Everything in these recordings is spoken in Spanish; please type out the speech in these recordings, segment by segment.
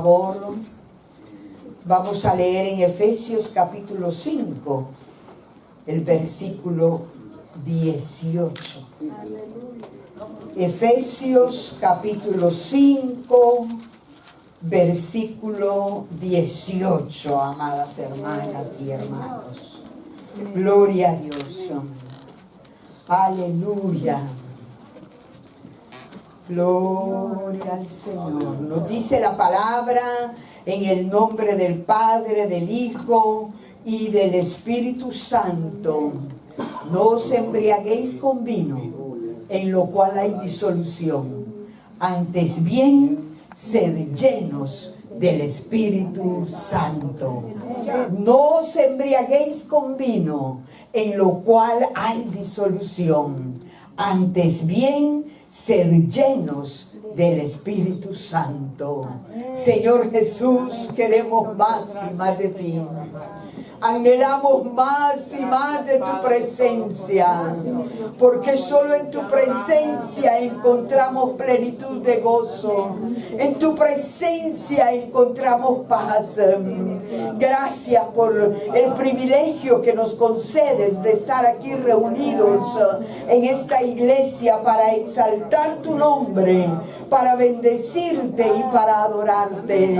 Favor, vamos a leer en Efesios capítulo 5, el versículo 18. Efesios capítulo 5, versículo 18, amadas hermanas y hermanos. Gloria a Dios. Aleluya. Gloria al Señor. Nos dice la palabra en el nombre del Padre, del Hijo y del Espíritu Santo. No os embriaguéis con vino, en lo cual hay disolución. Antes bien, sed llenos del Espíritu Santo. No os embriaguéis con vino, en lo cual hay disolución. Antes bien, sed llenos del Espíritu Santo. Señor Jesús, queremos más y más de ti. Anhelamos más y más de tu presencia, porque solo en tu presencia encontramos plenitud de gozo. En tu presencia encontramos paz. Gracias por el privilegio que nos concedes de estar aquí reunidos en esta iglesia para exaltar tu nombre, para bendecirte y para adorarte.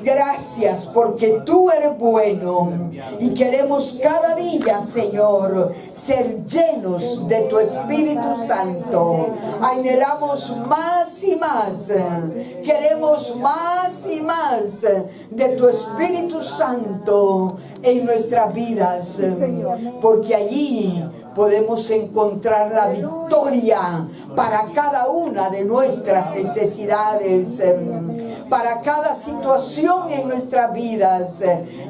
Gracias porque tú eres bueno. Y queremos cada día, Señor, ser llenos de tu Espíritu Santo. Anhelamos más y más. Queremos más y más de tu Espíritu Santo en nuestras vidas. Porque allí podemos encontrar la victoria para cada una de nuestras necesidades, para cada situación en nuestras vidas,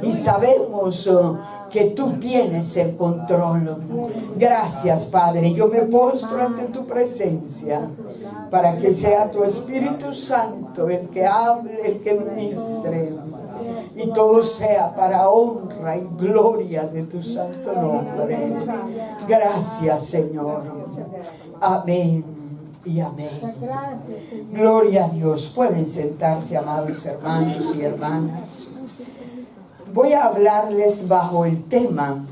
y sabemos que tú tienes el control. Gracias, Padre. Yo me postro ante tu presencia para que sea tu Espíritu Santo el que hable, el que ministre, y todo sea para honra y gloria de tu santo nombre. Gracias, Señor. Amén y amén. Gloria a Dios. Pueden sentarse, amados hermanos y hermanas. Voy a hablarles bajo el tema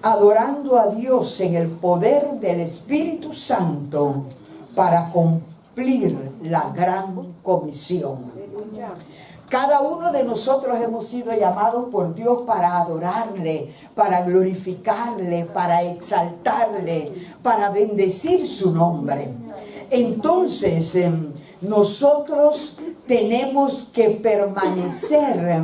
adorando a Dios en el poder del Espíritu Santo para cumplir la gran comisión. Cada uno de nosotros hemos sido llamados por Dios para adorarle, para glorificarle, para exaltarle, para bendecir su nombre. Entonces, nosotros tenemos que permanecer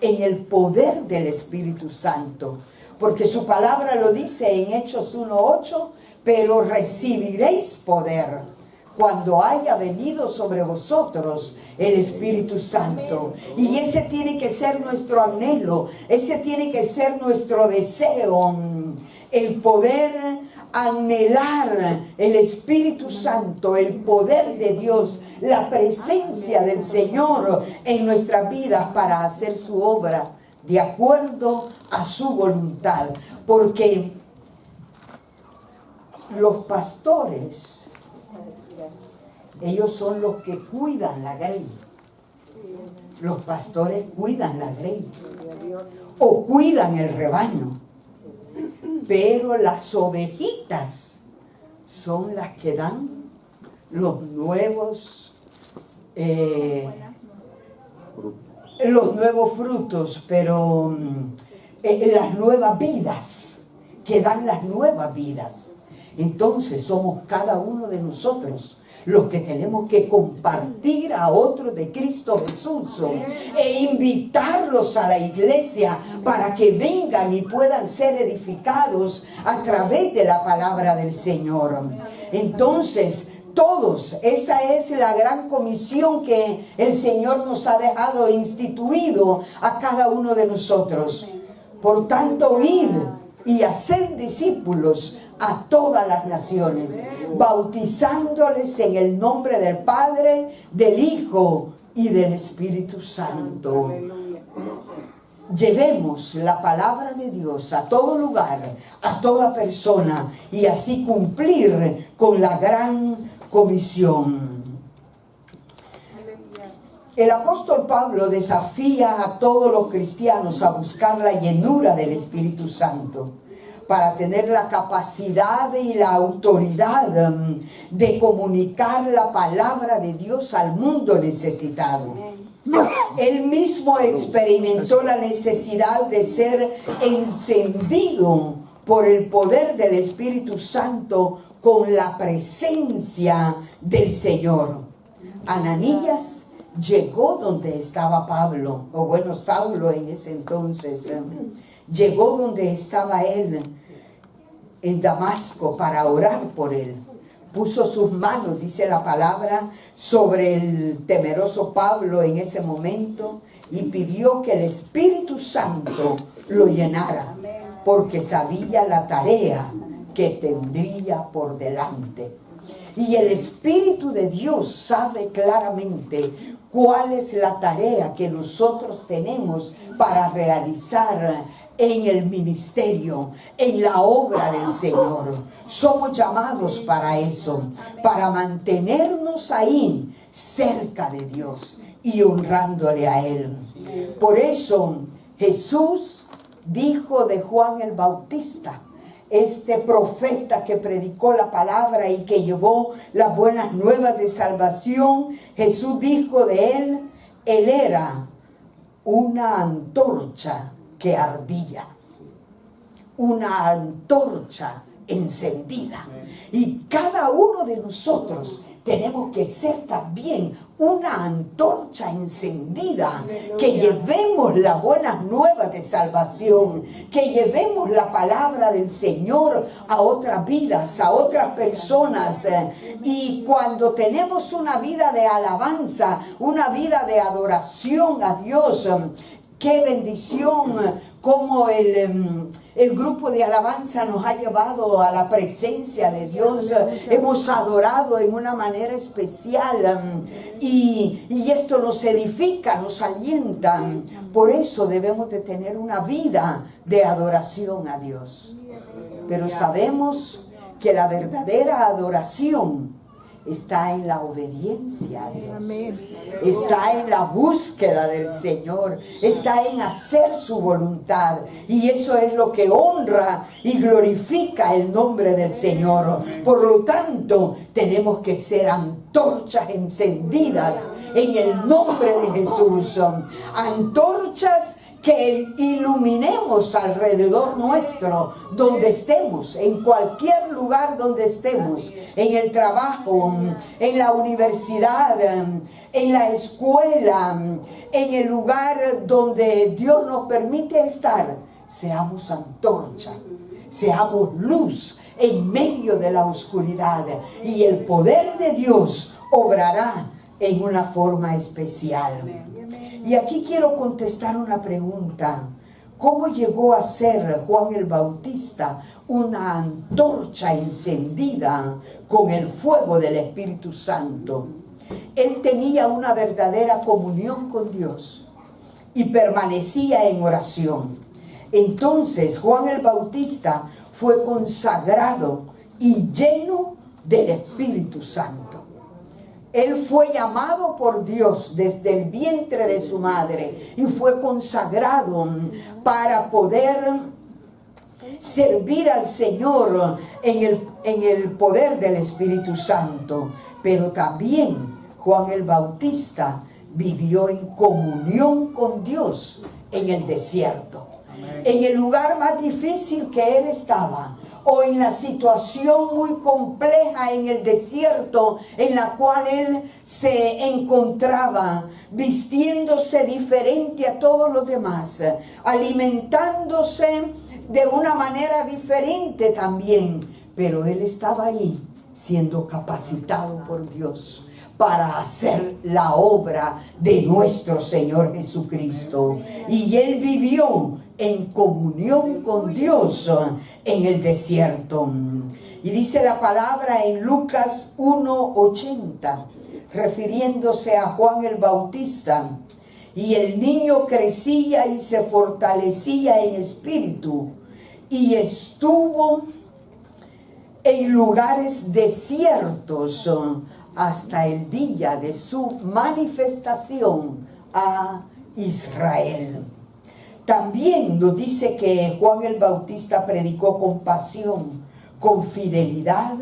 en el poder del Espíritu Santo, porque su palabra lo dice en Hechos 1:8, pero recibiréis poder cuando haya venido sobre vosotros el Espíritu Santo. Y ese tiene que ser nuestro anhelo, ese tiene que ser nuestro deseo, el poder anhelar el Espíritu Santo, el poder de Dios, la presencia del Señor en nuestras vidas para hacer su obra de acuerdo a su voluntad. Porque los pastores, ellos son los que cuidan la grey. Los pastores cuidan la grey o cuidan el rebaño. Pero las ovejitas son las que dan los nuevos frutos, pero las nuevas vidas, que dan las nuevas vidas. Entonces somos cada uno de nosotros los que tenemos que compartir a otros de Cristo Jesús e invitarlos a la iglesia para que vengan y puedan ser edificados a través de la palabra del Señor. Entonces, todos, esa es la gran comisión que el Señor nos ha dejado instituido a cada uno de nosotros. Por tanto, id y haced discípulos a todas las naciones, bautizándoles en el nombre del Padre, del Hijo y del Espíritu Santo. Llevemos la palabra de Dios a todo lugar, a toda persona, y así cumplir con la gran comisión. el apóstol Pablo desafía a todos los cristianos a buscar la llenura del Espíritu Santo para tener la capacidad y la autoridad de comunicar la palabra de Dios al mundo necesitado. Él mismo experimentó la necesidad de ser encendido por el poder del Espíritu Santo con la presencia del Señor. Ananías llegó donde estaba Pablo, o bueno, Saulo en ese entonces. Llegó donde estaba él, en Damasco, para orar por él. Puso sus manos, dice la palabra, sobre el temeroso Pablo en ese momento y pidió que el Espíritu Santo lo llenara, porque sabía la tarea que tendría por delante. Y el Espíritu de Dios sabe claramente cuál es la tarea que nosotros tenemos para realizar en el ministerio, en la obra del Señor. Somos llamados para eso, para mantenernos ahí, cerca de Dios y honrándole a Él. Por eso Jesús dijo de Juan el Bautista, este profeta que predicó la palabra y que llevó las buenas nuevas de salvación, Jesús dijo de él era una antorcha que ardía, una antorcha encendida. Y cada uno de nosotros tenemos que ser también una antorcha encendida, que llevemos las buenas nuevas de salvación, que llevemos la palabra del Señor a otras vidas, a otras personas. Y cuando tenemos una vida de alabanza, una vida de adoración a Dios, qué bendición cómo el grupo de alabanza nos ha llevado a la presencia de Dios. Hemos adorado en una manera especial y esto nos edifica, nos alienta. Por eso debemos de tener una vida de adoración a Dios. Pero sabemos que la verdadera adoración está en la obediencia a Dios. Está en la búsqueda del Señor. Está en hacer su voluntad. Y eso es lo que honra y glorifica el nombre del Señor. Por lo tanto, tenemos que ser antorchas encendidas en el nombre de Jesús. Antorchas que iluminemos alrededor nuestro, donde estemos, en cualquier lugar donde estemos, en el trabajo, en la universidad, en la escuela, en el lugar donde Dios nos permite estar. Seamos antorcha, seamos luz en medio de la oscuridad, y el poder de Dios obrará en una forma especial. Y aquí quiero contestar una pregunta. ¿Cómo llegó a ser Juan el Bautista una antorcha encendida con el fuego del Espíritu Santo? Él tenía una verdadera comunión con Dios y permanecía en oración. Entonces Juan el Bautista fue consagrado y lleno del Espíritu Santo. Él fue llamado por Dios desde el vientre de su madre y fue consagrado para poder servir al Señor en el poder del Espíritu Santo. Pero también Juan el Bautista vivió en comunión con Dios en el desierto. En el lugar más difícil que él estaba, o en la situación muy compleja en el desierto en la cual él se encontraba, vistiéndose diferente a todos los demás, alimentándose de una manera diferente también, pero él estaba ahí siendo capacitado por Dios para hacer la obra de nuestro Señor Jesucristo. Y él vivió en comunión con Dios en el desierto. Y dice la palabra en Lucas 1:80, refiriéndose a Juan el Bautista: y el niño crecía y se fortalecía en espíritu, y estuvo en lugares desiertos hasta el día de su manifestación a Israel. También nos dice que Juan el Bautista predicó con pasión, con fidelidad,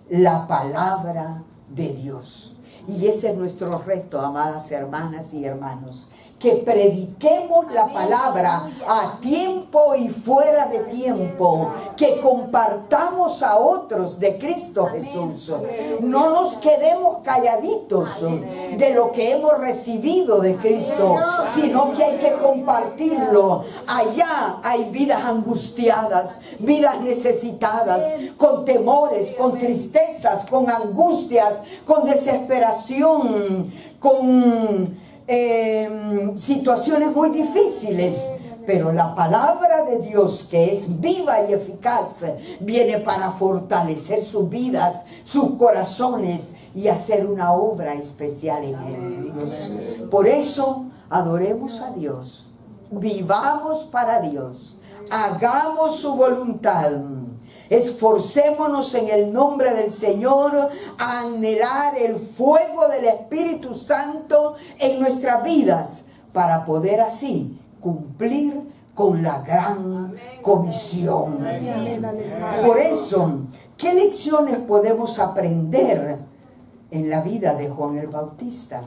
la palabra de Dios. Y ese es nuestro reto, amadas hermanas y hermanos, que prediquemos la palabra a tiempo y fuera de tiempo, que compartamos a otros de Cristo Jesús. No nos quedemos calladitos de lo que hemos recibido de Cristo, sino que hay que compartirlo. Allá hay vidas angustiadas, vidas necesitadas, con temores, con tristezas, con angustias, con desesperación, con situaciones muy difíciles, pero la palabra de Dios, que es viva y eficaz, viene para fortalecer sus vidas, sus corazones y hacer una obra especial en ellos. Por eso adoremos a Dios, vivamos para Dios, hagamos su voluntad. Esforcémonos en el nombre del Señor a anhelar el fuego del Espíritu Santo en nuestras vidas para poder así cumplir con la gran comisión. Por eso, ¿qué lecciones podemos aprender en la vida de Juan el Bautista?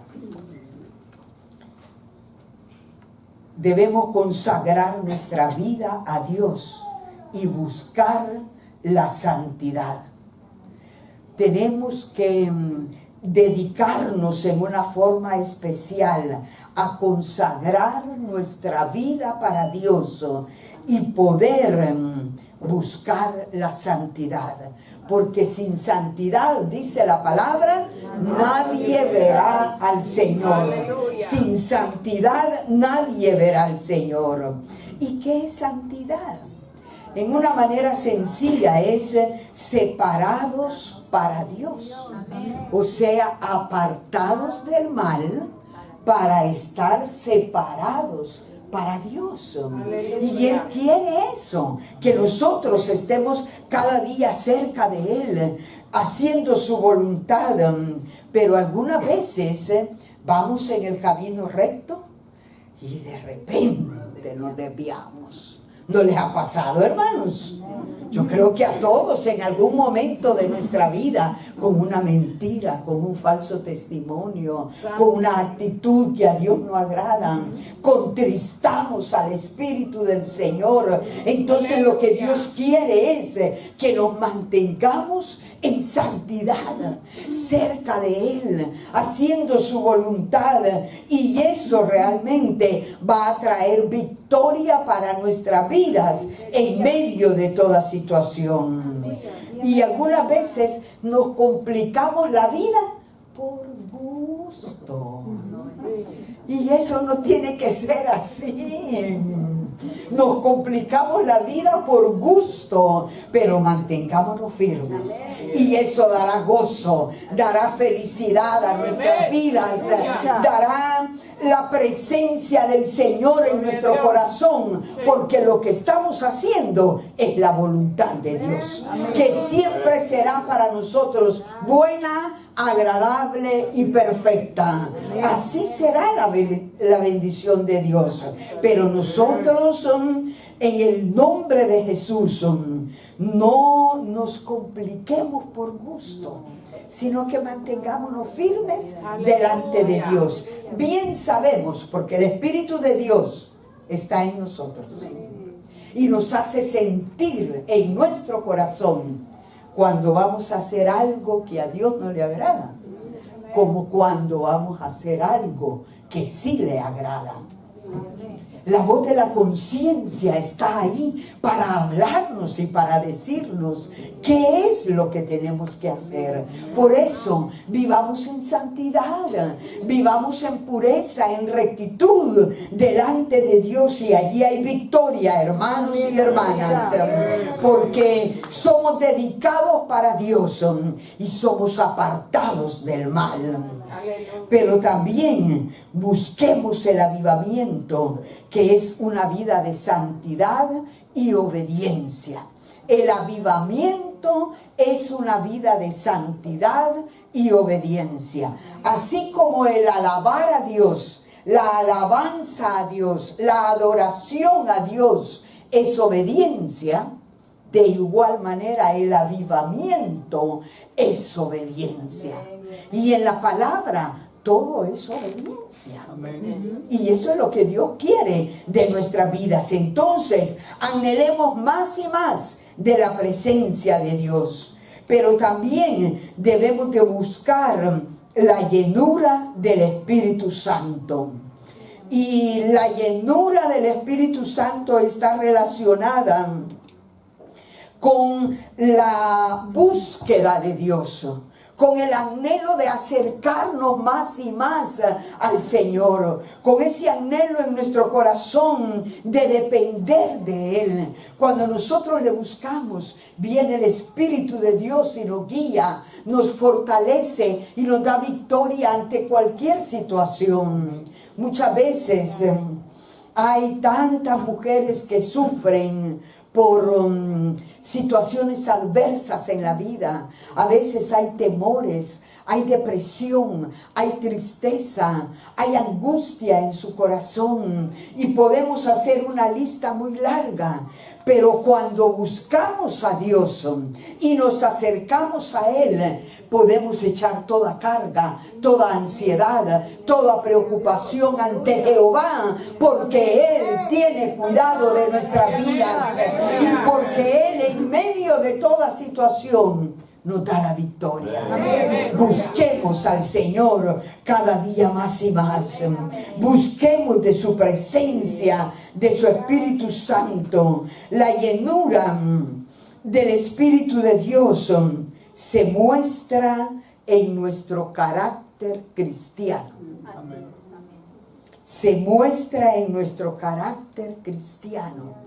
Debemos consagrar nuestra vida a Dios y buscar la santidad. Tenemos que dedicarnos en una forma especial a consagrar nuestra vida para Dios y poder buscar la santidad. Porque sin santidad, dice la palabra, nadie verá al Señor. Sin santidad nadie verá al Señor. ¿Y qué es santidad? En una manera sencilla es separados para Dios. O sea, apartados del mal para estar separados para Dios. Y Él quiere eso, que nosotros estemos cada día cerca de Él, haciendo su voluntad. Pero algunas veces vamos en el camino recto y de repente nos desviamos. ¿No les ha pasado, hermanos? Yo creo que a todos en algún momento de nuestra vida, con una mentira, con un falso testimonio, con una actitud que a Dios no agrada, contristamos al Espíritu del Señor. Entonces lo que Dios quiere es que nos mantengamos en santidad, cerca de Él, haciendo su voluntad, y eso realmente va a traer victoria para nuestras vidas en medio de toda situación. Y algunas veces nos complicamos la vida por gusto, y eso no tiene que ser así. Nos complicamos la vida por gusto, pero mantengámonos firmes. Y eso dará gozo, dará felicidad a nuestras vidas, dará la presencia del Señor en nuestro corazón, porque lo que estamos haciendo es la voluntad de Dios, que siempre será para nosotros buena, agradable y perfecta. Así será la bendición de Dios. Pero nosotros, en el nombre de Jesús, no nos compliquemos por gusto, sino que mantengámonos firmes delante de Dios. Bien sabemos, porque el Espíritu de Dios está en nosotros y nos hace sentir en nuestro corazón cuando vamos a hacer algo que a Dios no le agrada, como cuando vamos a hacer algo que sí le agrada. La voz de la conciencia está ahí para hablarnos y para decirnos qué es lo que tenemos que hacer. Por eso, vivamos en santidad, vivamos en pureza, en rectitud delante de Dios, y allí hay victoria, hermanos y hermanas, porque somos dedicados para Dios y somos apartados del mal. Pero también busquemos el avivamiento, que es una vida de santidad y obediencia. El avivamiento es una vida de santidad y obediencia. Así como el alabar a Dios, la alabanza a Dios, la adoración a Dios es obediencia, de igual manera el avivamiento es obediencia. Y en la palabra todo es obediencia. Amén. Y eso es lo que Dios quiere de nuestras vidas. Entonces, anhelemos más y más de la presencia de Dios. Pero también debemos de buscar la llenura del Espíritu Santo. Y la llenura del Espíritu Santo está relacionada con la búsqueda de Dios, con el anhelo de acercarnos más y más al Señor, con ese anhelo en nuestro corazón de depender de Él. Cuando nosotros le buscamos, viene el Espíritu de Dios y nos guía, nos fortalece y nos da victoria ante cualquier situación. Muchas veces hay tantas mujeres que sufren por situaciones adversas en la vida. A veces hay temores, hay depresión, hay tristeza, hay angustia en su corazón. Y podemos hacer una lista muy larga. Pero cuando buscamos a Dios y nos acercamos a Él, podemos echar toda carga, toda ansiedad, toda preocupación ante Jehová, porque Él tiene cuidado de nuestras vidas y porque Él en medio de toda situación nos da la victoria. Amén. Busquemos al Señor cada día más y más. Busquemos de su presencia, de su Espíritu Santo. La llenura del Espíritu de Dios se muestra en nuestro carácter cristiano. Amén. Se muestra en nuestro carácter cristiano.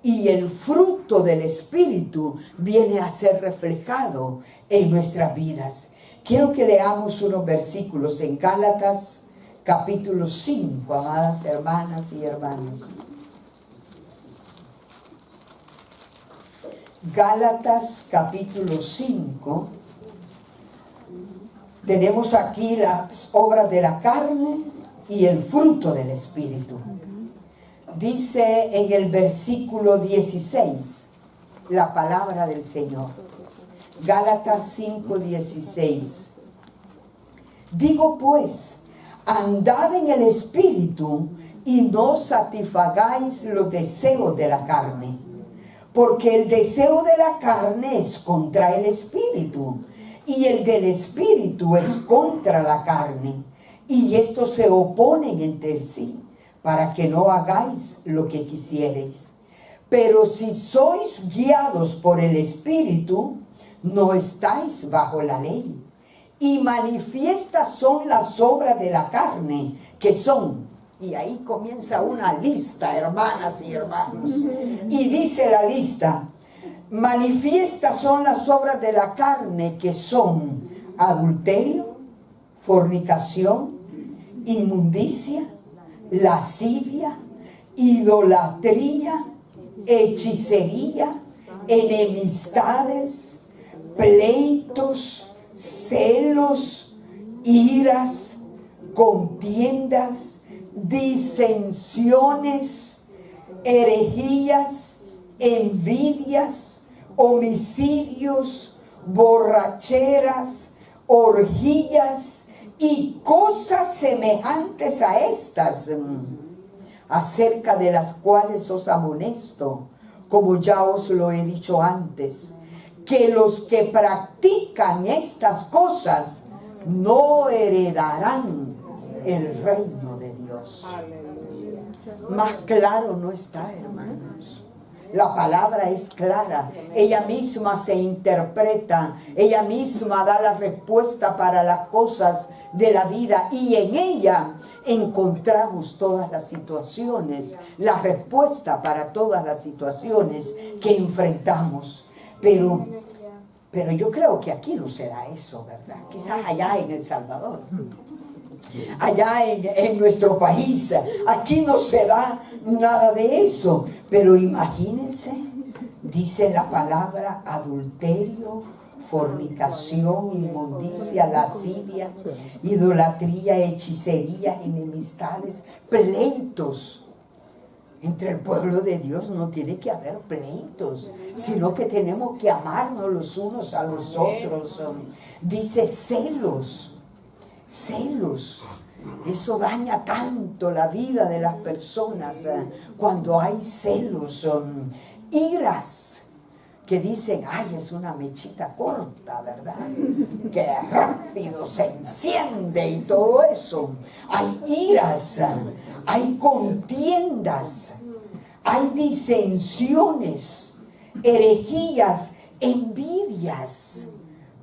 Y el fruto del Espíritu viene a ser reflejado en nuestras vidas. Quiero que leamos unos versículos en Gálatas capítulo 5, amadas hermanas y hermanos. Gálatas capítulo 5. Tenemos aquí las obras de la carne y el fruto del Espíritu. Dice en el versículo 16 la palabra del Señor. Gálatas 5:16. Digo pues, andad en el Espíritu y no satisfagáis los deseos de la carne. Porque el deseo de la carne es contra el Espíritu, y el del Espíritu es contra la carne. Y estos se oponen entre sí, para que no hagáis lo que quisierais. Pero si sois guiados por el Espíritu, no estáis bajo la ley. Y manifiestas son las obras de la carne, que son, y ahí comienza una lista, hermanas y hermanos. Y dice la lista, manifiestas son las obras de la carne, que son adulterio, fornicación, inmundicia, lascivia, idolatría, hechicería, enemistades, pleitos, celos, iras, contiendas, disensiones, herejías, envidias, homicidios, borracheras, orgías y cosas semejantes a estas, acerca de las cuales os amonesto, como ya os lo he dicho antes, que los que practican estas cosas no heredarán el reino de Dios. Más claro no está, hermanos. La palabra es clara. Ella misma se interpreta. Ella misma da la respuesta para las cosas de la vida. Y en ella encontramos todas las situaciones. La respuesta para todas las situaciones que enfrentamos. Pero yo creo que aquí no será eso, ¿verdad? Quizás allá en El Salvador. Allá en nuestro país, aquí no se da nada de eso. Pero imagínense, dice la palabra adulterio, fornicación, inmundicia, lascivia, idolatría, hechicería, enemistades, pleitos. Entre el pueblo de Dios no tiene que haber pleitos, sino que tenemos que amarnos los unos a los otros. Dice celos, celos. Eso daña tanto la vida de las personas cuando hay celos, iras. Que dicen, ay, es una mechita corta, ¿verdad? Que rápido se enciende y todo eso. Hay iras, hay contiendas, hay disensiones, herejías, envidias.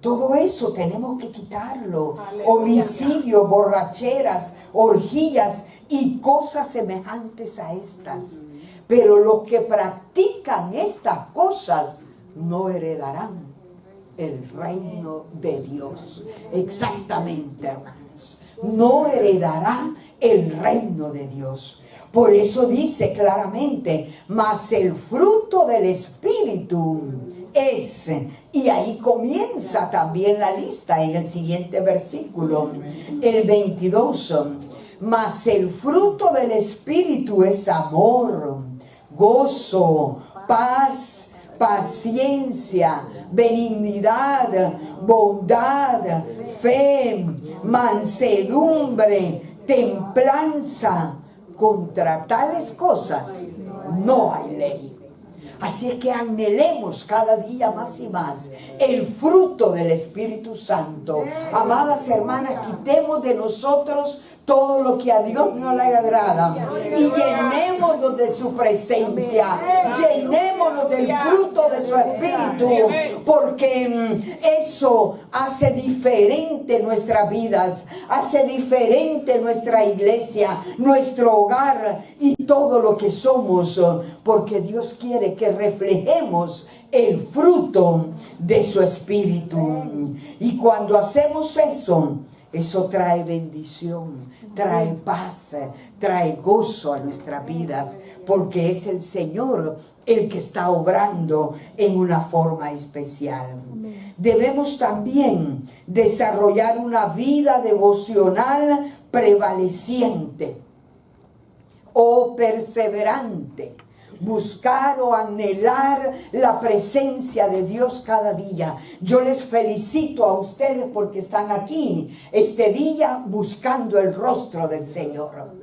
Todo eso tenemos que quitarlo. Homicidio, borracheras, orgías y cosas semejantes a estas. Pero los que practican estas cosas no heredarán el reino de Dios. Exactamente, hermanos. No heredarán el reino de Dios. Por eso dice claramente, mas el fruto del Espíritu es, y ahí comienza también la lista en el siguiente versículo, el 22. Mas el fruto del Espíritu es amor, gozo, paz, paciencia, benignidad, bondad, fe, mansedumbre, templanza. Contra tales cosas no hay ley. Así es que anhelemos cada día más y más el fruto del Espíritu Santo. Amadas hermanas, quitemos de nosotros todo lo que a Dios no le agrada y llenémonos de su presencia, llenémonos del fruto de su Espíritu, porque eso hace diferente nuestras vidas, hace diferente nuestra iglesia, nuestro hogar y todo lo que somos, porque Dios quiere que reflejemos el fruto de su Espíritu. Y cuando hacemos eso, eso trae bendición, trae paz, trae gozo a nuestras vidas, porque es el Señor el que está obrando en una forma especial. Debemos también desarrollar una vida devocional prevaleciente o perseverante. Buscar o anhelar la presencia de Dios cada día. Yo les felicito a ustedes porque están aquí este día buscando el rostro del Señor.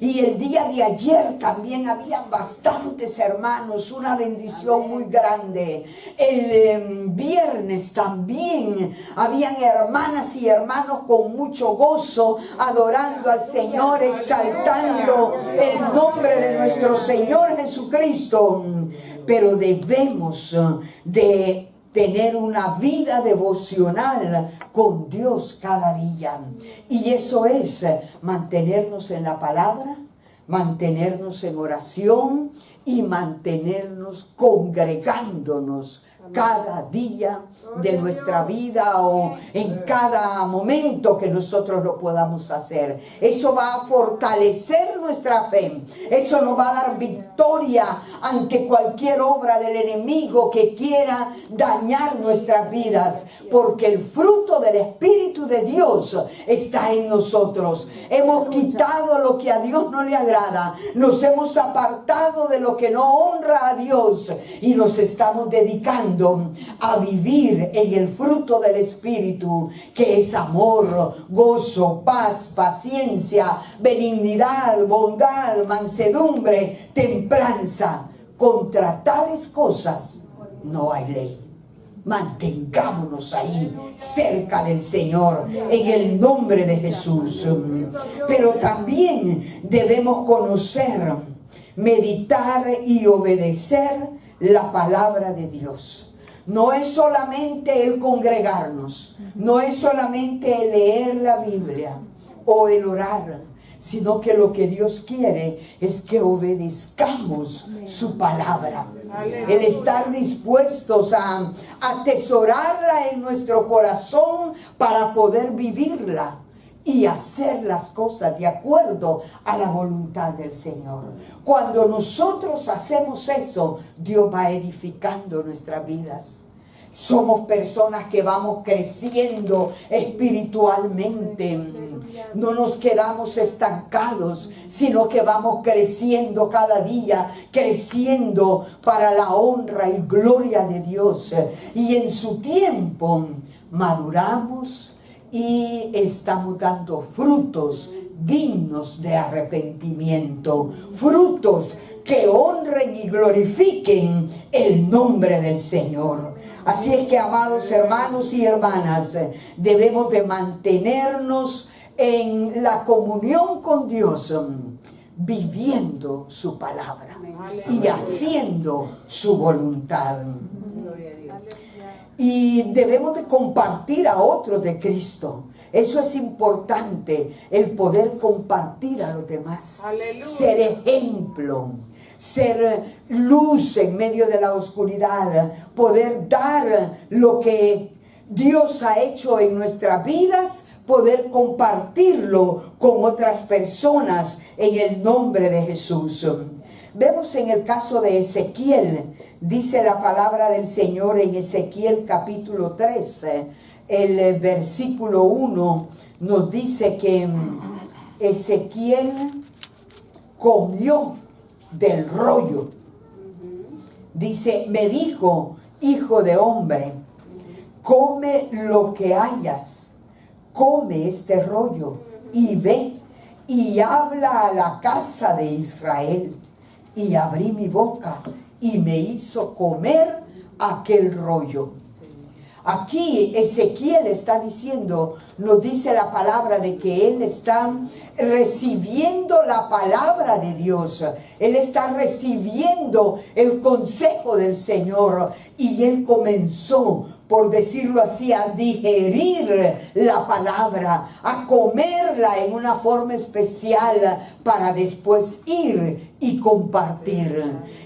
Y el día de ayer también había bastantes hermanos, una bendición muy grande. El viernes también habían hermanas y hermanos con mucho gozo, adorando al Señor, exaltando el nombre de nuestro Señor Jesucristo. Pero debemos de tener una vida devocional con Dios cada día. Y eso es mantenernos en la palabra, mantenernos en oración y mantenernos congregándonos cada día de nuestra vida o en cada momento que nosotros lo podamos hacer. Eso va a fortalecer nuestra fe. Eso nos va a dar victoria ante cualquier obra del enemigo que quiera dañar nuestras vidas, porque el fruto del Espíritu de Dios está en nosotros. Hemos quitado lo que a Dios no le agrada, nos hemos apartado de lo que no honra a Dios y nos estamos dedicando a vivir en el fruto del Espíritu, que es amor, gozo, paz, paciencia, benignidad, bondad, mansedumbre, templanza. Contra tales cosas no hay ley. Mantengámonos ahí cerca del Señor en el nombre de Jesús. Pero también debemos conocer, meditar y obedecer la palabra de Dios. No es solamente el congregarnos, no es solamente el leer la Biblia o el orar, sino que lo que Dios quiere es que obedezcamos su palabra. El estar dispuestos a atesorarla en nuestro corazón para poder vivirla y hacer las cosas de acuerdo a la voluntad del Señor. Cuando nosotros hacemos eso, Dios va edificando nuestras vidas. Somos personas que vamos creciendo espiritualmente. No nos quedamos estancados, sino que vamos creciendo cada día, creciendo para la honra y gloria de Dios. Y en su tiempo maduramos y estamos dando frutos dignos de arrepentimiento, frutos que honren y glorifiquen el nombre del Señor. Así es que, amados hermanos y hermanas, debemos de mantenernos en la comunión con Dios, viviendo su palabra y haciendo su voluntad. Y debemos de compartir a otros de Cristo. Eso es importante, el poder compartir a los demás. Aleluya. Ser ejemplo, ser luz en medio de la oscuridad, poder dar lo que Dios ha hecho en nuestras vidas, poder compartirlo con otras personas en el nombre de Jesús. Vemos en el caso de Ezequiel, dice la palabra del Señor en Ezequiel capítulo 13, el versículo 1 nos dice que Ezequiel comió del rollo. Dice, me dijo, hijo de hombre, come lo que hayas, come este rollo y ve y habla a la casa de Israel. Y abrí mi boca y me hizo comer aquel rollo. Aquí Ezequiel está diciendo, nos dice la palabra de que él está recibiendo la palabra de Dios. Él está recibiendo el consejo del Señor y él comenzó, por decirlo así, a digerir la palabra, a comerla en una forma especial para después ir y compartir.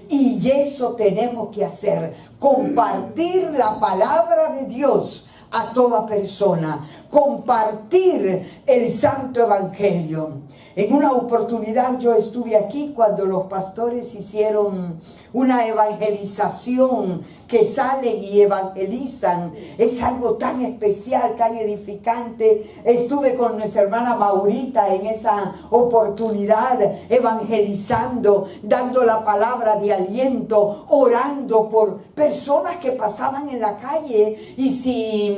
Y eso tenemos que hacer, compartir la palabra de Dios a toda persona, compartir el santo evangelio. En una oportunidad yo estuve aquí cuando los pastores hicieron una evangelización, que salen y evangelizan. Es algo tan especial, tan edificante. Estuve con nuestra hermana Maurita en esa oportunidad, evangelizando, dando la palabra de aliento, orando por personas que pasaban en la calle, y si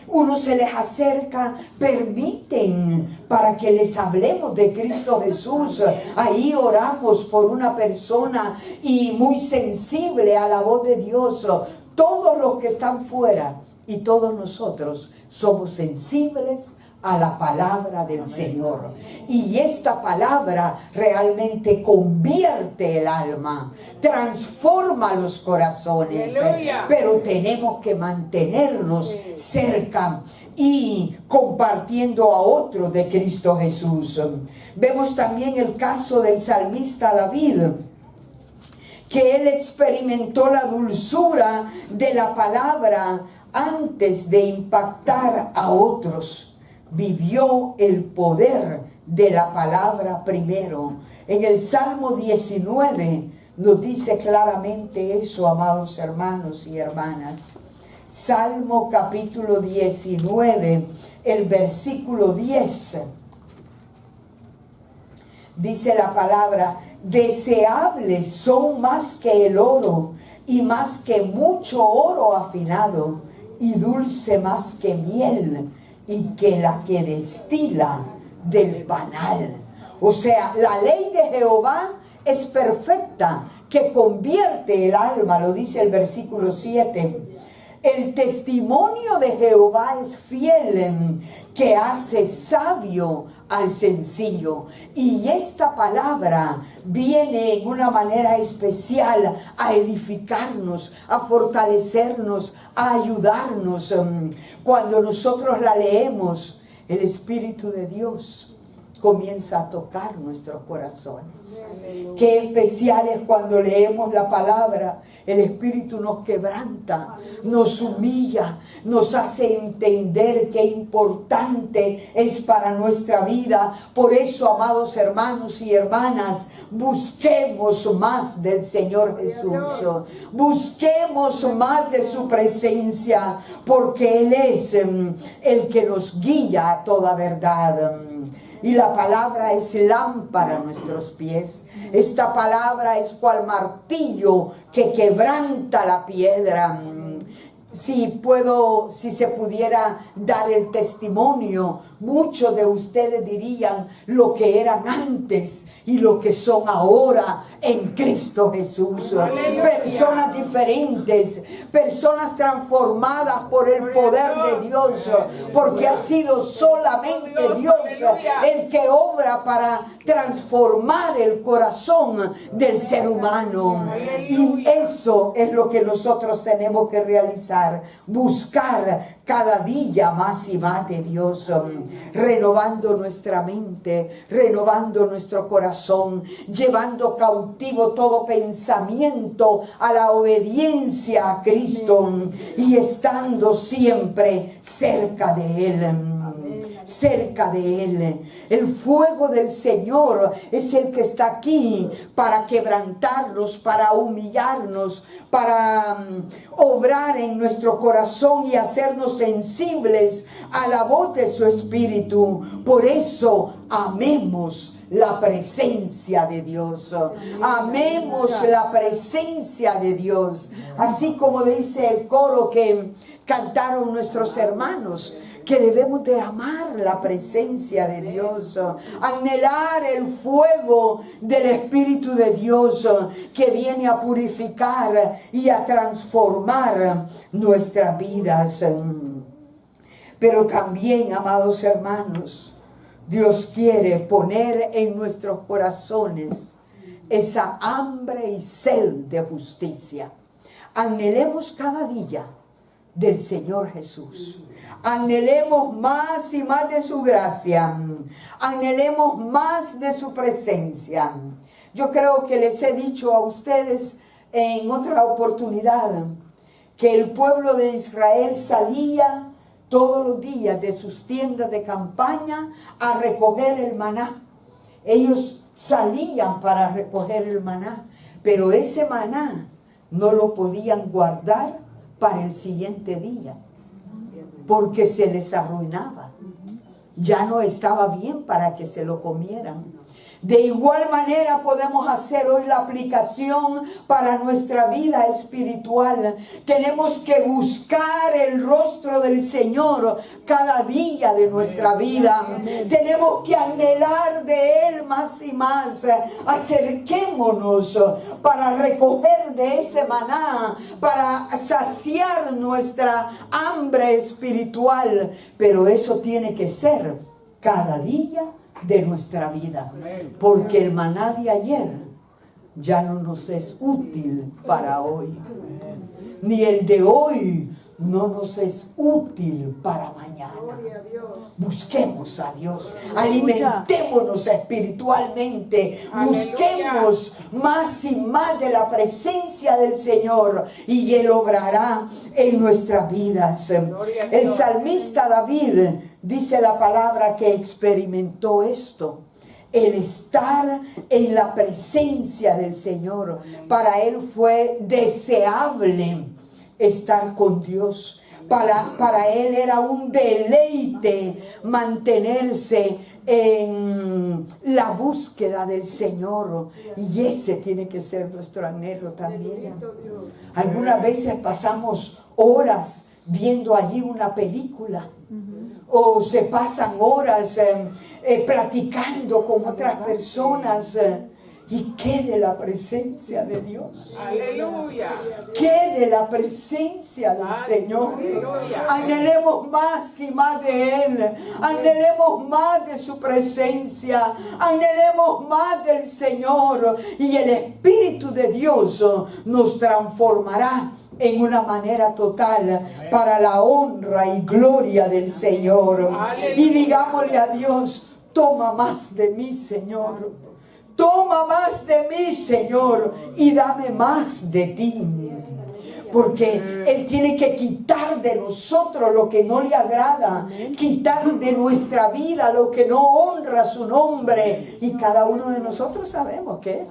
uno se les acerca, permiten para que les hablemos de Cristo Jesús. Ahí oramos por una persona y muy sensible a la voz de Dios. Todos los que están fuera y todos nosotros somos sensibles a la palabra del Señor. Y esta palabra realmente convierte el alma, transforma los corazones. Pero tenemos que mantenernos cerca y compartiendo a otros de Cristo Jesús. Vemos también el caso del salmista David, que él experimentó la dulzura de la palabra antes de impactar a otros. Vivió el poder de la palabra primero. En el Salmo 19 nos dice claramente eso, amados hermanos y hermanas. Salmo capítulo 19, el versículo 10. Dice la palabra: deseables son más que el oro, y más que mucho oro afinado, y dulce más que miel, y que la que destila del panal. O sea, la ley de Jehová es perfecta, que convierte el alma, lo dice el versículo 7. El testimonio de Jehová es fiel, que hace sabio al sencillo. Y esta palabra viene en una manera especial a edificarnos, a fortalecernos, a ayudarnos. Cuando nosotros la leemos, el Espíritu de Dios comienza a tocar nuestros corazones. Aleluya. Qué especial es cuando leemos la palabra. El Espíritu nos quebranta, nos humilla, nos hace entender qué importante es para nuestra vida. Por eso, amados hermanos y hermanas, Busquemos más del Señor Jesús. Busquemos más de su presencia, porque Él es el que nos guía a toda verdad. Y la palabra es lámpara a nuestros pies. Esta palabra es cual martillo que quebranta la piedra. Si se pudiera dar el testimonio, muchos de ustedes dirían lo que eran antes y lo que son ahora en Cristo Jesús. ¡Aleluya! Personas diferentes, personas transformadas por el poder de Dios, porque ha sido solamente Dios el que obra para transformar el corazón del ser humano. Y eso es lo que nosotros tenemos que realizar, buscar cada día más y más de Dios, renovando nuestra mente, renovando nuestro corazón, llevando cautivo todo pensamiento a la obediencia a Cristo y estando siempre cerca de Él. Cerca de Él. El fuego del Señor es el que está aquí para quebrantarnos, para humillarnos, para obrar en nuestro corazón y hacernos sensibles a la voz de su Espíritu. Por eso amemos la presencia de Dios. Amemos la presencia de Dios. Así como dice el coro que cantaron nuestros hermanos, que debemos de amar la presencia de Dios, anhelar el fuego del Espíritu de Dios que viene a purificar y a transformar nuestras vidas. Pero también, amados hermanos, Dios quiere poner en nuestros corazones esa hambre y sed de justicia. Anhelemos cada día del Señor Jesús. Anhelemos más y más de su gracia. Anhelemos más de su presencia. Yo creo que les he dicho a ustedes en otra oportunidad que el pueblo de Israel salía todos los días de sus tiendas de campaña a recoger el maná. Ellos salían para recoger el maná, pero ese maná no lo podían guardar para el siguiente día, porque se les arruinaba. Ya no estaba bien para que se lo comieran. De igual manera podemos hacer hoy la aplicación para nuestra vida espiritual. Tenemos que buscar el rostro del Señor cada día de nuestra vida. Tenemos que anhelar de Él más y más. Acerquémonos para recoger de ese maná, para saciar nuestra hambre espiritual. Pero eso tiene que ser cada día de nuestra vida, porque el maná de ayer ya no nos es útil para hoy, ni el de hoy no nos es útil para mañana. Busquemos a Dios, alimentémonos espiritualmente, busquemos más y más de la presencia del Señor y Él obrará en nuestras vidas. El salmista David dice la palabra que experimentó esto, el estar en la presencia del Señor. Para él fue deseable estar con Dios. Para él era un deleite mantenerse en la búsqueda del Señor. Y ese tiene que ser nuestro anhelo también. Algunas veces pasamos horas viendo allí una película. O se pasan horas platicando con otras personas. ¿Y qué de la presencia de Dios? ¡Aleluya! ¿Qué de la presencia del Señor? Anhelemos más y más de Él. Anhelemos más de su presencia. Anhelemos más del Señor. Y el Espíritu de Dios nos transformará en una manera total para la honra y gloria del Señor. Y digámosle a Dios: toma más de mí, Señor. Toma más de mí, Señor, y dame más de ti. porque Él tiene que quitar de nosotros lo que no le agrada, quitar de nuestra vida lo que no honra su nombre, y cada uno de nosotros sabemos qué es.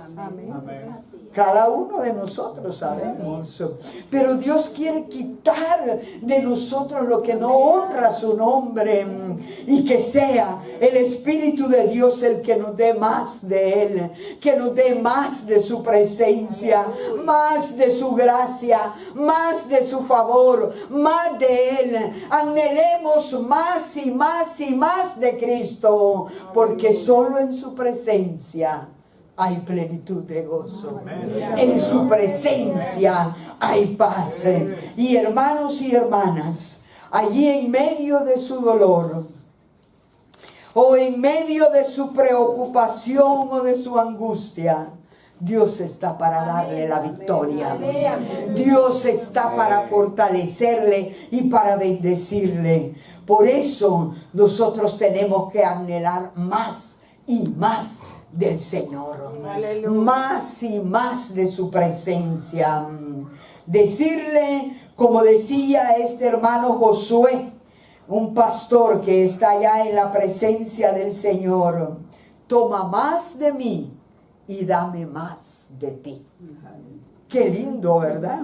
Cada uno de nosotros sabemos, pero Dios quiere quitar de nosotros lo que no honra su nombre, y que sea el Espíritu de Dios el que nos dé más de Él, que nos dé más de su presencia, más de su gracia, más de su favor, más de Él. Anhelemos más y más y más de Cristo, porque solo en su presencia hay plenitud de gozo. En su presencia hay paz. Y hermanos y hermanas, allí en medio de su dolor, o en medio de su preocupación o de su angustia, Dios está para darle la victoria. Dios está para fortalecerle y para bendecirle. Por eso nosotros tenemos que anhelar más y más del Señor. Más y más de su presencia. Decirle, como decía este hermano Josué, un pastor que está allá en la presencia del Señor: toma más de mí y dame más de ti. Qué lindo, ¿verdad?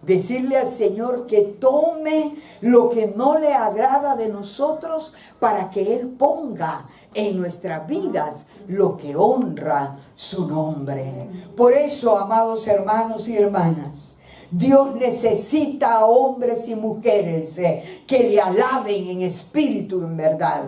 Decirle al Señor que tome lo que no le agrada de nosotros, para que Él ponga en nuestras vidas lo que honra su nombre. Por eso, amados hermanos y hermanas, Dios necesita a hombres y mujeres que le alaben en espíritu y en verdad.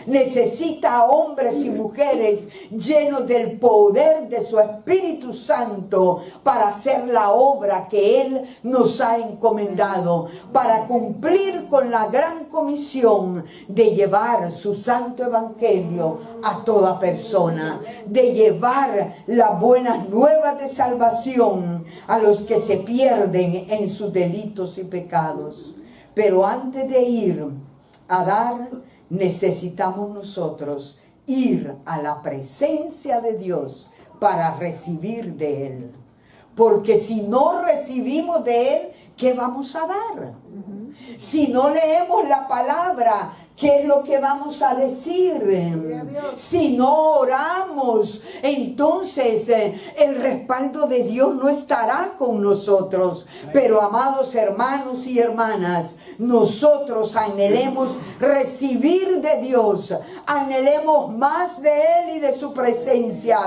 Necesita a hombres y mujeres llenos del poder de su Espíritu Santo para hacer la obra que Él nos ha encomendado, para cumplir con la gran comisión de llevar su santo evangelio a toda persona, de llevar las buenas nuevas de salvación a los que se pierden en sus delitos y pecados. Pero antes de ir a dar, necesitamos nosotros ir a la presencia de Dios para recibir de Él. Porque si no recibimos de Él, ¿qué vamos a dar? Si no leemos la palabra, ¿qué es lo que vamos a decir? Si no oramos, entonces el respaldo de Dios no estará con nosotros. Pero, amados hermanos y hermanas, nosotros anhelemos recibir de Dios, anhelemos más de Él y de su presencia,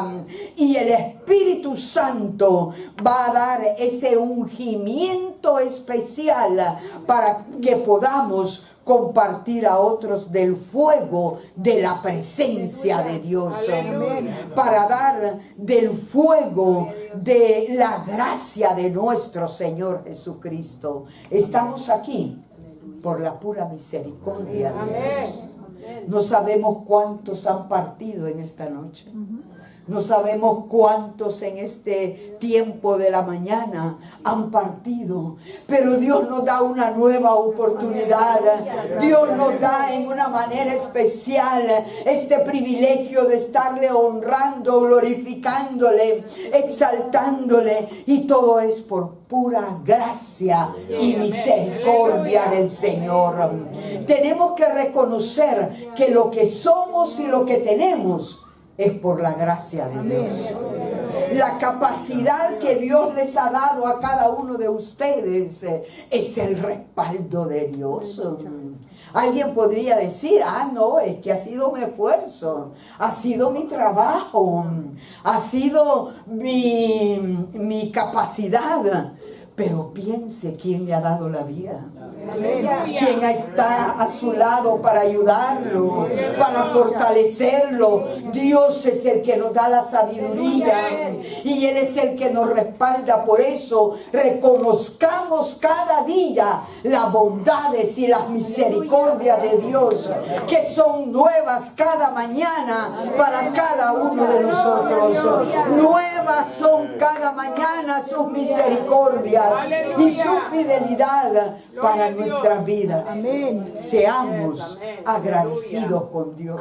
y el Espíritu Santo va a dar ese ungimiento especial para que podamos compartir a otros del fuego de la presencia de Dios. Para dar del fuego de la gracia de nuestro Señor Jesucristo. Estamos aquí por la pura misericordia de Dios. No sabemos cuántos han partido en esta noche. No sabemos cuántos en este tiempo de la mañana han partido, pero Dios nos da una nueva oportunidad. Dios nos da en una manera especial este privilegio de estarle honrando, glorificándole, exaltándole, y todo es por pura gracia y misericordia del Señor. Tenemos que reconocer que lo que somos y lo que tenemos es por la gracia de Dios. La capacidad que Dios les ha dado a cada uno de ustedes es el respaldo de Dios. Alguien podría decir: no, es que ha sido mi esfuerzo, ha sido mi trabajo, ha sido mi capacidad. Pero piense quién le ha dado la vida. Quien está a su lado para ayudarlo, para fortalecerlo. Dios es el que nos da la sabiduría y Él es el que nos respalda. Por eso reconozcamos cada día las bondades y las misericordias de Dios, que son nuevas cada mañana para cada uno de nosotros. Nuevas son cada mañana sus misericordias y su fidelidad para nuestras vidas. Seamos agradecidos con Dios.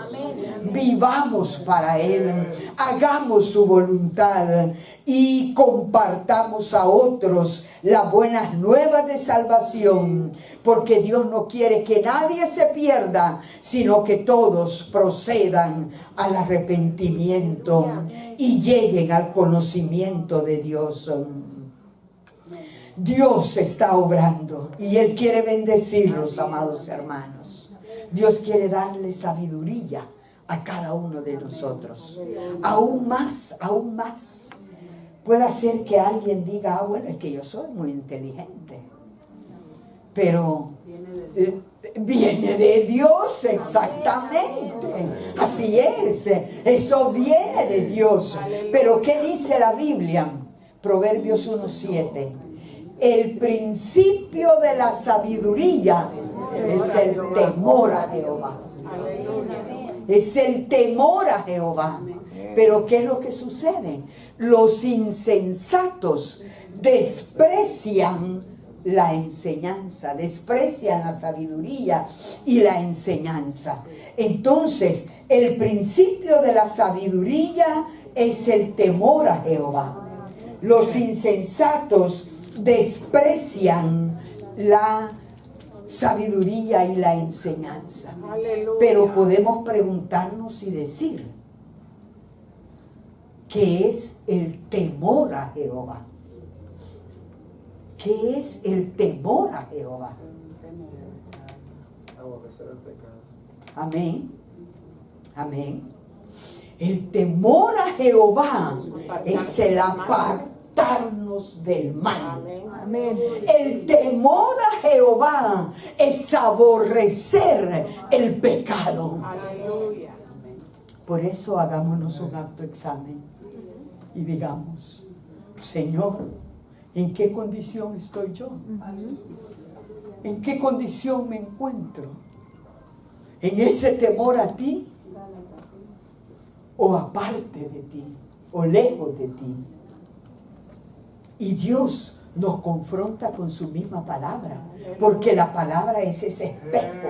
Vivamos para Él. Hagamos su voluntad. y compartamos a otros las buenas nuevas de salvación, porque Dios no quiere que nadie se pierda, sino que todos procedan al arrepentimiento y lleguen al conocimiento de Dios. Dios está obrando y Él quiere bendecirlos, amados hermanos. Dios quiere darle sabiduría a cada uno de nosotros. Aún más, aún más. Puede ser que alguien diga, bueno, es que yo soy muy inteligente. Pero viene de Dios, exactamente. Así es. Eso viene de Dios. Pero ¿qué dice la Biblia? Proverbios 1:7. El principio de la sabiduría es el temor a Jehová. Es el temor a Jehová. Pero ¿qué es lo que sucede? Los insensatos desprecian la enseñanza, desprecian la sabiduría y la enseñanza. Entonces, el principio de la sabiduría es el temor a Jehová. Los insensatos desprecian la sabiduría y la enseñanza. Pero podemos preguntarnos y decir, ¿qué es el temor a Jehová? ¿Qué es el temor a Jehová? Amén. Amén. El temor a Jehová es el apartarnos del mal. Amén. El temor a Jehová es aborrecer el pecado. Por eso hagámonos un autoexamen y digamos, Señor, ¿en qué condición estoy yo? ¿En qué condición me encuentro? ¿En ese temor a ti? ¿O aparte de ti? ¿O lejos de ti? Y Dios nos confronta con su misma palabra, porque la palabra es ese espejo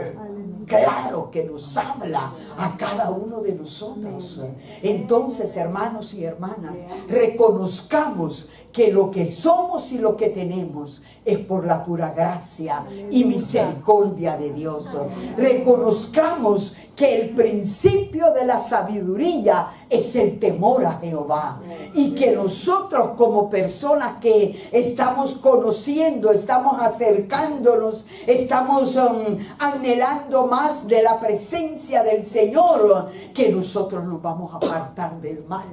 claro que nos habla a cada uno de nosotros. Entonces, hermanos y hermanas, reconozcamos que lo que somos y lo que tenemos es por la pura gracia y misericordia de Dios. Reconozcamos que el principio de la sabiduría es el temor a Jehová, y que nosotros como personas que estamos conociendo, estamos acercándonos, estamos anhelando más de la presencia del Señor, que nosotros nos vamos a apartar del mal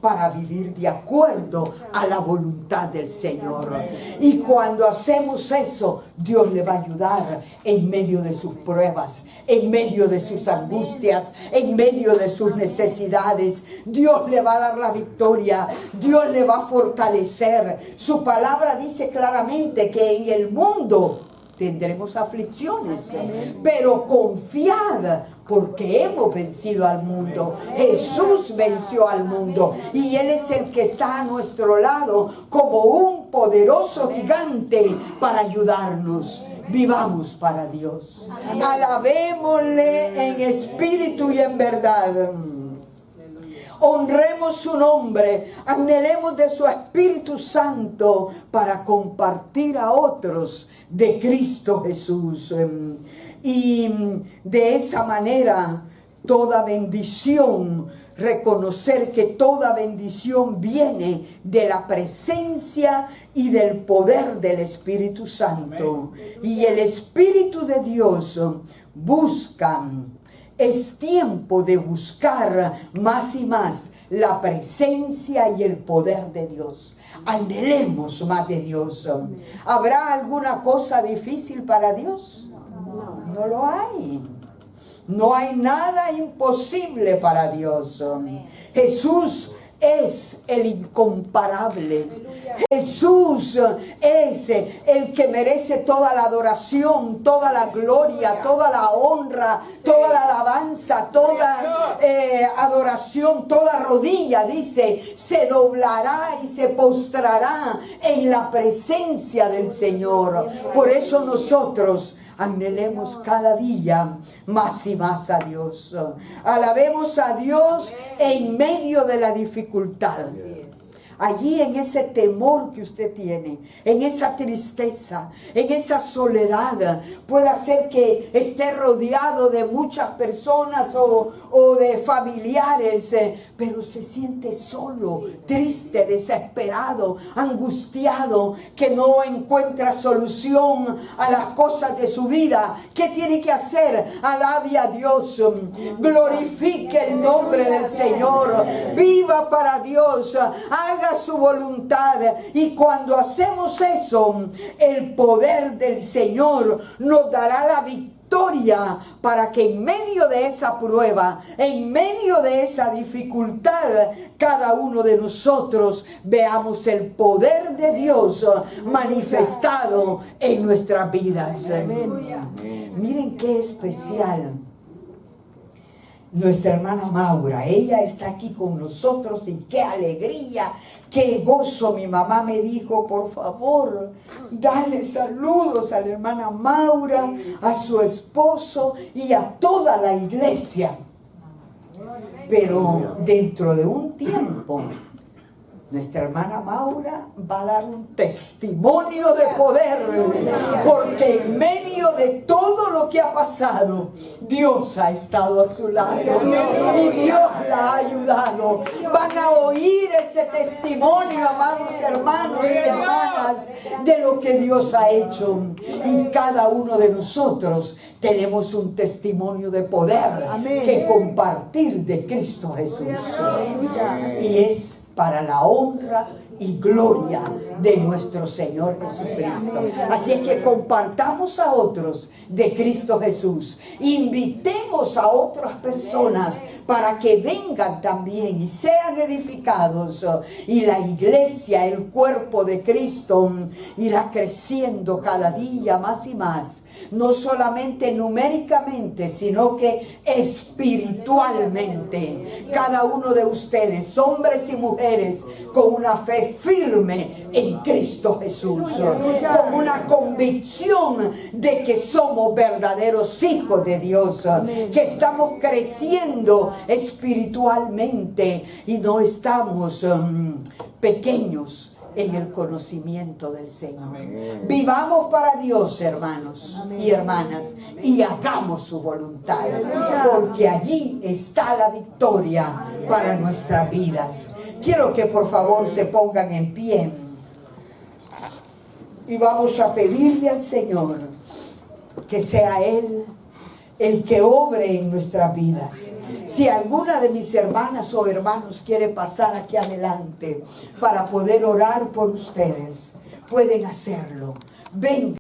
para vivir de acuerdo a la voluntad del Señor. Y cuando hacemos eso, Dios le va a ayudar en medio de sus pruebas, en medio de sus angustias, en medio de sus necesidades. Dios le va a dar la victoria, Dios le va a fortalecer. Su palabra dice claramente que en el mundo tendremos aflicciones, pero confiad, porque hemos vencido al mundo. Jesús venció al mundo y Él es el que está a nuestro lado como un poderoso gigante para ayudarnos. Vivamos para Dios. Alabémosle en espíritu y en verdad. Honremos su nombre, anhelemos de su Espíritu Santo para compartir a otros de Cristo Jesús. Y de esa manera, toda bendición, reconocer que toda bendición viene de la presencia y del poder del Espíritu Santo. Y el Espíritu de Dios busca. Es tiempo de buscar más y más la presencia y el poder de Dios. Anhelemos más de Dios. ¿Habrá alguna cosa difícil para Dios? No lo hay. No hay nada imposible para Dios. Jesús es el incomparable. Jesús es el que merece toda la adoración, toda la gloria, toda la honra, toda la alabanza, toda adoración, toda rodilla, dice, se doblará y se postrará en la presencia del Señor. Por eso nosotros anhelemos cada día más y más a Dios. Alabemos a Dios en medio de la dificultad. allí en ese temor que usted tiene, en esa tristeza, en esa soledad, puede ser que esté rodeado de muchas personas o de familiares, pero se siente solo, triste, desesperado, angustiado, que no encuentra solución a las cosas de su vida. ¿Qué tiene que hacer? Alabe a Dios, glorifique el nombre del Señor, viva para Dios, haga su voluntad, y cuando hacemos eso, el poder del Señor nos dará la victoria para que en medio de esa prueba, en medio de esa dificultad, cada uno de nosotros veamos el poder de Dios manifestado en nuestras vidas. Miren qué especial. Nuestra hermana Maura, ella está aquí con nosotros, y qué alegría, qué gozo. Mi mamá me dijo, por favor, dale saludos a la hermana Maura, a su esposo y a toda la iglesia. Pero dentro de un tiempo, nuestra hermana Maura va a dar un testimonio de poder, porque en medio de todo lo que ha pasado, Dios ha estado a su lado y Dios la ha ayudado. Van a oír ese testimonio, amados hermanos y hermanas, de lo que Dios ha hecho. Y cada uno de nosotros tenemos un testimonio de poder que compartir de Cristo Jesús. Y es para la honra y gloria de nuestro Señor Jesucristo. Así es que compartamos a otros de Cristo Jesús. Invitemos a otras personas para que vengan también y sean edificados. Y la iglesia, el cuerpo de Cristo, irá creciendo cada día más y más. No solamente numéricamente, sino que espiritualmente. Cada uno de ustedes, hombres y mujeres, con una fe firme en Cristo Jesús, con una convicción de que somos verdaderos hijos de Dios, que estamos creciendo espiritualmente y no estamos pequeños en el conocimiento del Señor. Vivamos para Dios, hermanos y hermanas, y hagamos su voluntad, porque allí está la victoria para nuestras vidas. Quiero que por favor se pongan en pie y vamos a pedirle al Señor que sea Él el que obre en nuestras vidas. Si alguna de mis hermanas o hermanos quiere pasar aquí adelante para poder orar por ustedes, pueden hacerlo. Vengan.